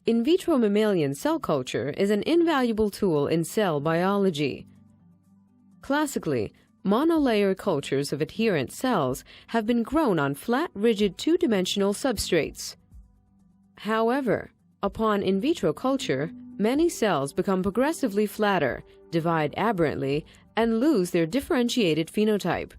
In vitro mammalian cell culture is an invaluable tool in cell biology. Classically, monolayer cultures of adherent cells have been grown on flat, rigid two-dimensional substrates. However, upon in vitro culture, many cells become progressively flatter, divide aberrantly, and lose their differentiated phenotype.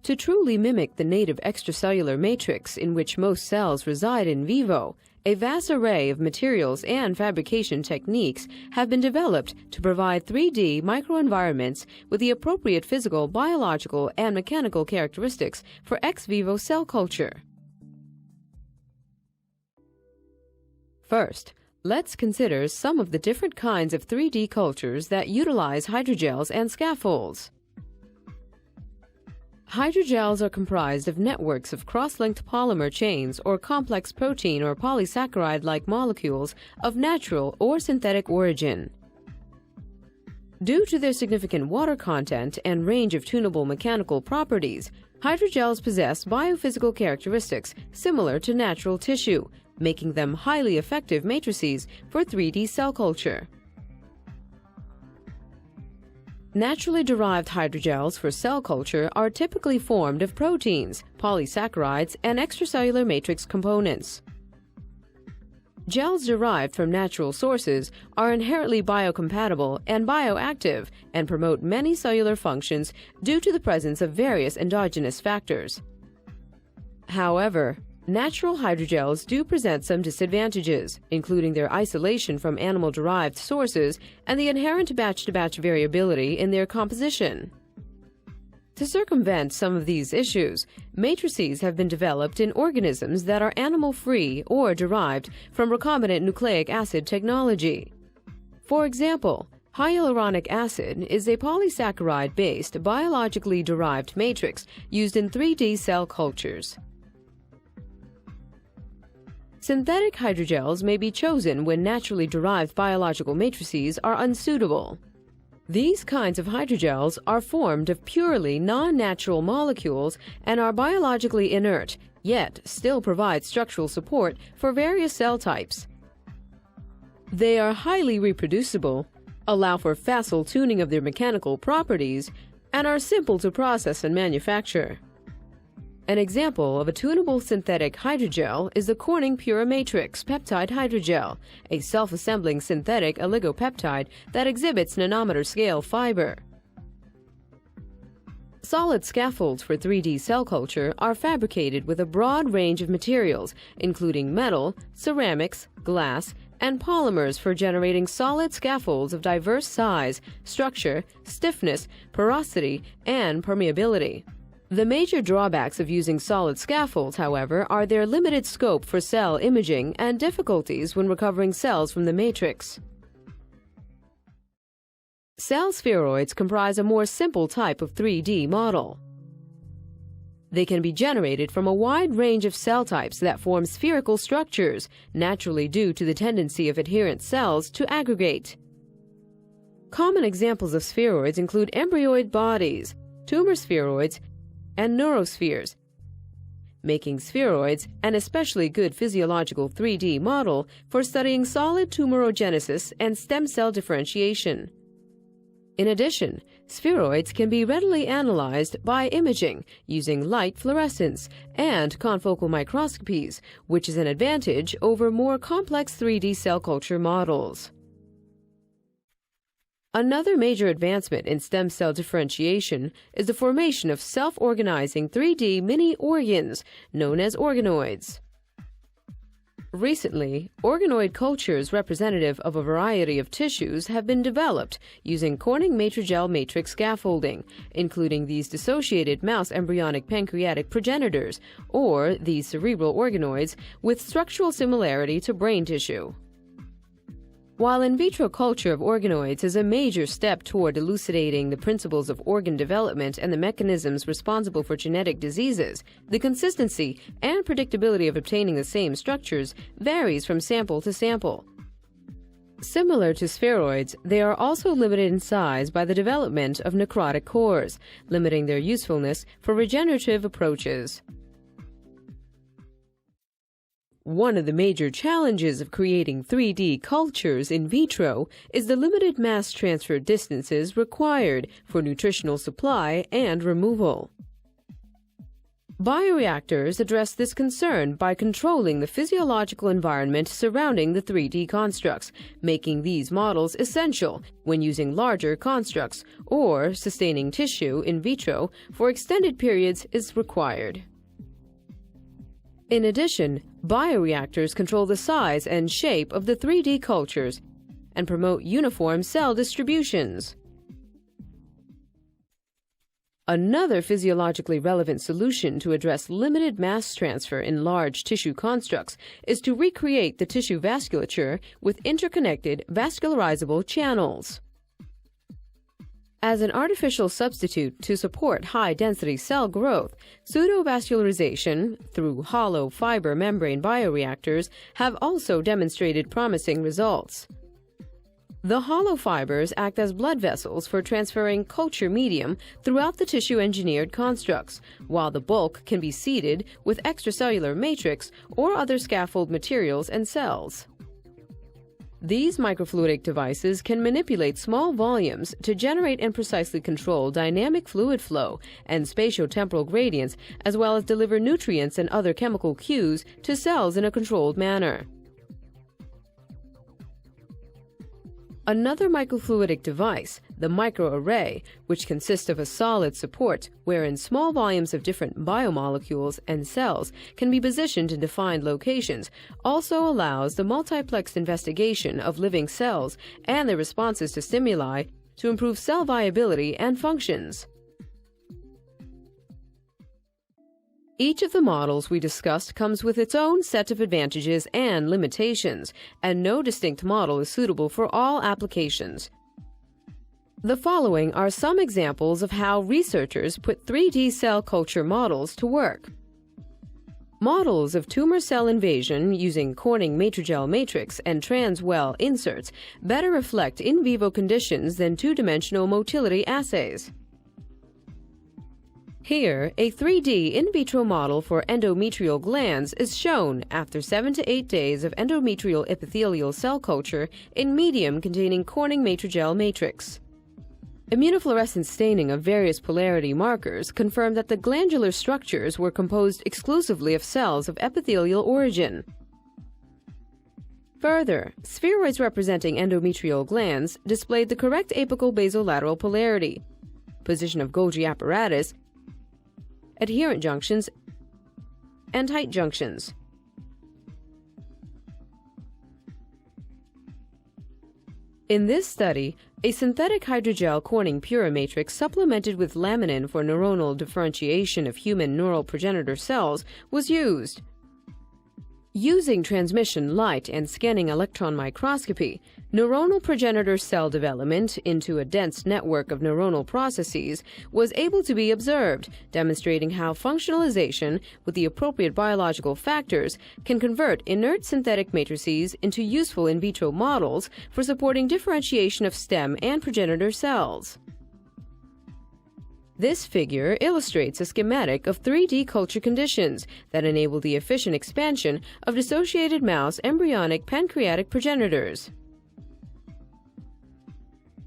To truly mimic the native extracellular matrix in which most cells reside in vivo, a vast array of materials and fabrication techniques have been developed to provide 3D microenvironments with the appropriate physical, biological, and mechanical characteristics for ex vivo cell culture. First, let's consider some of the different kinds of 3D cultures that utilize hydrogels and scaffolds. Hydrogels are comprised of networks of cross-linked polymer chains or complex protein or polysaccharide-like molecules of natural or synthetic origin. Due to their significant water content and range of tunable mechanical properties, hydrogels possess biophysical characteristics similar to natural tissue, making them highly effective matrices for 3D cell culture. Naturally derived hydrogels for cell culture are typically formed of proteins, polysaccharides, and extracellular matrix components. Gels derived from natural sources are inherently biocompatible and bioactive and promote many cellular functions due to the presence of various endogenous factors. However, natural hydrogels do present some disadvantages, including their isolation from animal-derived sources and the inherent batch-to-batch variability in their composition. To circumvent some of these issues, matrices have been developed in organisms that are animal-free or derived from recombinant nucleic acid technology. For example, hyaluronic acid is a polysaccharide-based, biologically derived matrix used in 3D cell cultures. Synthetic hydrogels may be chosen when naturally derived biological matrices are unsuitable. These kinds of hydrogels are formed of purely non-natural molecules and are biologically inert, yet still provide structural support for various cell types. They are highly reproducible, allow for facile tuning of their mechanical properties, and are simple to process and manufacture. An example of a tunable synthetic hydrogel is the Corning Pura Matrix peptide hydrogel, a self-assembling synthetic oligopeptide that exhibits nanometer-scale fiber. Solid scaffolds for 3D cell culture are fabricated with a broad range of materials, including metal, ceramics, glass, and polymers for generating solid scaffolds of diverse size, structure, stiffness, porosity, and permeability. The major drawbacks of using solid scaffolds, however, are their limited scope for cell imaging and difficulties when recovering cells from the matrix. Cell spheroids comprise a more simple type of 3D model. They can be generated from a wide range of cell types that form spherical structures, naturally due to the tendency of adherent cells to aggregate. Common examples of spheroids include embryoid bodies, tumor spheroids, and neurospheres, making spheroids an especially good physiological 3D model for studying solid tumorigenesis and stem cell differentiation. In addition, spheroids can be readily analyzed by imaging using light fluorescence and confocal microscopies, which is an advantage over more complex 3D cell culture models. Another major advancement in stem cell differentiation is the formation of self-organizing 3D mini-organs, known as organoids. Recently, organoid cultures representative of a variety of tissues have been developed using Corning Matrigel matrix scaffolding, including these dissociated mouse embryonic pancreatic progenitors, or these cerebral organoids, with structural similarity to brain tissue. While in vitro culture of organoids is a major step toward elucidating the principles of organ development and the mechanisms responsible for genetic diseases, the consistency and predictability of obtaining the same structures varies from sample to sample. Similar to spheroids, they are also limited in size by the development of necrotic cores, limiting their usefulness for regenerative approaches. One of the major challenges of creating 3D cultures in vitro is the limited mass transfer distances required for nutritional supply and removal. Bioreactors address this concern by controlling the physiological environment surrounding the 3D constructs, making these models essential when using larger constructs or sustaining tissue in vitro for extended periods is required. In addition, bioreactors control the size and shape of the 3D cultures and promote uniform cell distributions. Another physiologically relevant solution to address limited mass transfer in large tissue constructs is to recreate the tissue vasculature with interconnected vascularizable channels. As an artificial substitute to support high-density cell growth, pseudovascularization through hollow fiber membrane bioreactors have also demonstrated promising results. The hollow fibers act as blood vessels for transferring culture medium throughout the tissue-engineered constructs, while the bulk can be seeded with extracellular matrix or other scaffold materials and cells. These microfluidic devices can manipulate small volumes to generate and precisely control dynamic fluid flow and spatiotemporal gradients, as well as deliver nutrients and other chemical cues to cells in a controlled manner. Another microfluidic device, the microarray, which consists of a solid support wherein small volumes of different biomolecules and cells can be positioned in defined locations, also allows the multiplexed investigation of living cells and their responses to stimuli to improve cell viability and functions. Each of the models we discussed comes with its own set of advantages and limitations, and no distinct model is suitable for all applications. The following are some examples of how researchers put 3D cell culture models to work. Models of tumor cell invasion using Corning Matrigel matrix and trans-well inserts better reflect in vivo conditions than two-dimensional motility assays. Here, a 3D in vitro model for endometrial glands is shown after 7 to 8 days of endometrial epithelial cell culture in medium containing Corning Matrigel matrix. Immunofluorescence staining of various polarity markers confirmed that the glandular structures were composed exclusively of cells of epithelial origin. Further, spheroids representing endometrial glands displayed the correct apical basolateral polarity, position of Golgi apparatus, adherent junctions, and tight junctions. In this study, a synthetic hydrogel Corning Pura matrix supplemented with laminin for neuronal differentiation of human neural progenitor cells was used. Using transmission light and scanning electron microscopy, neuronal progenitor cell development into a dense network of neuronal processes was able to be observed, demonstrating how functionalization with the appropriate biological factors can convert inert synthetic matrices into useful in vitro models for supporting differentiation of stem and progenitor cells. This figure illustrates a schematic of 3D culture conditions that enable the efficient expansion of dissociated mouse embryonic pancreatic progenitors.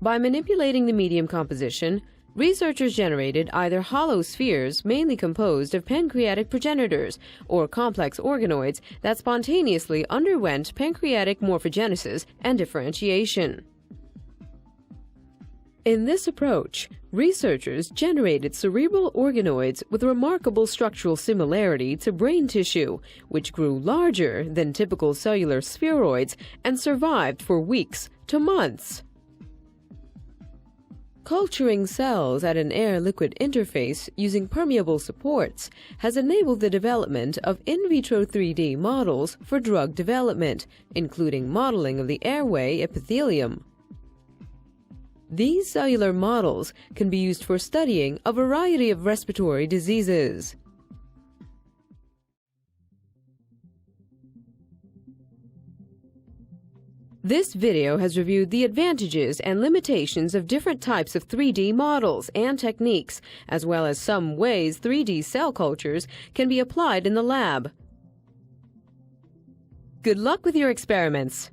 By manipulating the medium composition, researchers generated either hollow spheres mainly composed of pancreatic progenitors or complex organoids that spontaneously underwent pancreatic morphogenesis and differentiation. In this approach, researchers generated cerebral organoids with remarkable structural similarity to brain tissue, which grew larger than typical cellular spheroids and survived for weeks to months. Culturing cells at an air-liquid interface using permeable supports has enabled the development of in vitro 3D models for drug development, including modeling of the airway epithelium. These cellular models can be used for studying a variety of respiratory diseases. This video has reviewed the advantages and limitations of different types of 3D models and techniques, as well as some ways 3D cell cultures can be applied in the lab. Good luck with your experiments.